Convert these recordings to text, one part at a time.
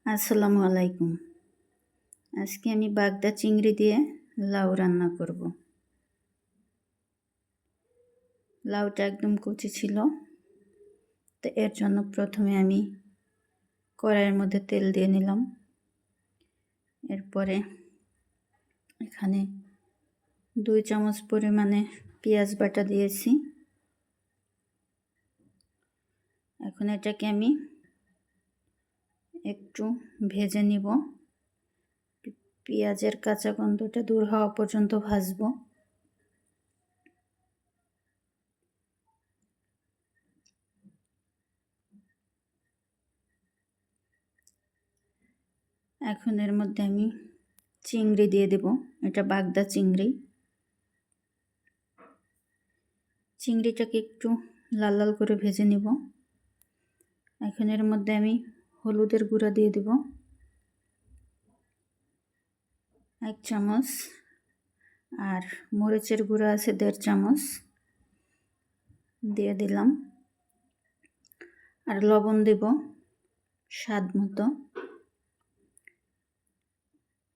আসসালামু আলাইকুম। আজকে আমি বাগদা চিংড়ি দিয়ে লাউ রান্না করব। লাউটা একদম কচি ছিল, তো এর জন্য প্রথমে আমি কড়াইয়ের মধ্যে তেল দিয়ে নিলাম। এরপরে এখানে 2 চামচ পরিমাণে পেঁয়াজ বাটা দিয়েছি। এখন এটাকে আমি একটু ভেজে নিব। পেঁয়াজের কাঁচা গন্ধটা দূর হওয়া পর্যন্ত ভাজবো। এখন এর মধ্যে আমি চিংড়ি দিয়ে দেব। এটা বাগদা চিংড়ি। চিংড়িটাকে একটু লাল লাল করে ভেজে নিব। এখন এর মধ্যে আমি হলুদের গুঁড়া দিয়ে দেব 1 চামচ, আর মরিচের গুঁড়া আছে 1.5 চামচ দিয়ে দিলাম, আর লবণ দেব স্বাদ মতো।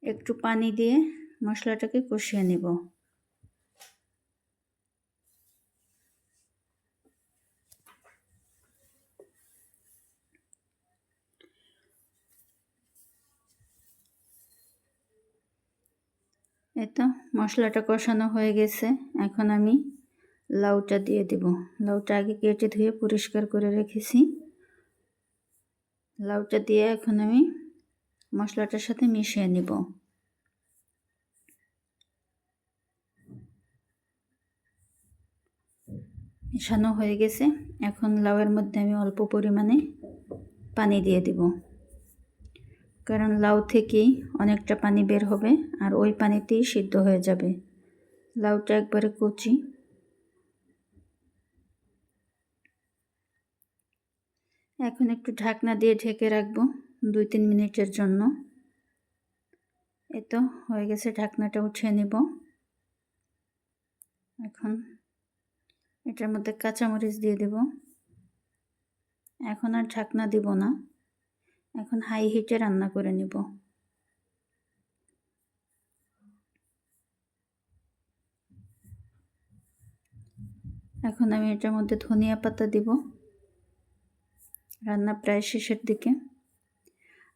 একটু পানি দিয়ে মশলাটাকে কষিয়ে নেব। এতো মশলাটা কষানো হয়ে গেছে। এখন আমি লাউটা দিয়ে দেব। লাউটা আগে কেটে ধুয়ে পরিষ্কার করে রেখেছি। লাউটা দিয়ে এখন আমি মশলাটার সাথে মিশিয়ে নেব। মিশানো হয়ে গেছে। এখন লাউয়ের মধ্যে আমি অল্প পরিমাণে পানি দিয়ে দেব, কারণ লাউ থেকেই অনেকটা পানি বের হবে, আর ওই পানিতেই সিদ্ধ হয়ে যাবে। লাউটা একবারে কচি। এখন একটু ঢাকনা দিয়ে ঢেকে রাখবো 2-3 মিনিটের জন্য। এতো হয়ে গেছে, ঢাকনাটা উঠিয়ে নেব। এখন এটার মধ্যে কাঁচামরিচ দিয়ে দেব। এখন আর ঢাকনা দিব না, এখন হাই হিটে রান্না করে নেব। এখন আমি এটার মধ্যে ধনিয়া পাতা দিব। রান্না প্রায় শেষের দিকে।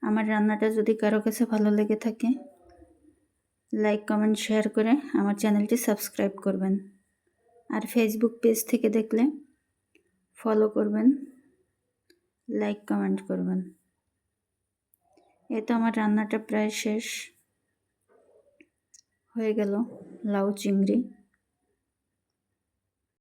আমার রান্নাটা যদি কারো কাছে ভালো লেগে থাকে, লাইক কমেন্ট শেয়ার করে আমার চ্যানেলটি সাবস্ক্রাইব করবেন, আর ফেসবুক পেজ থেকে দেখলে ফলো করবেন, লাইক কমেন্ট করবেন। এই তো আমার রান্নাটা প্রায় শেষ হয়ে গেল। লাউ চিংড়ি।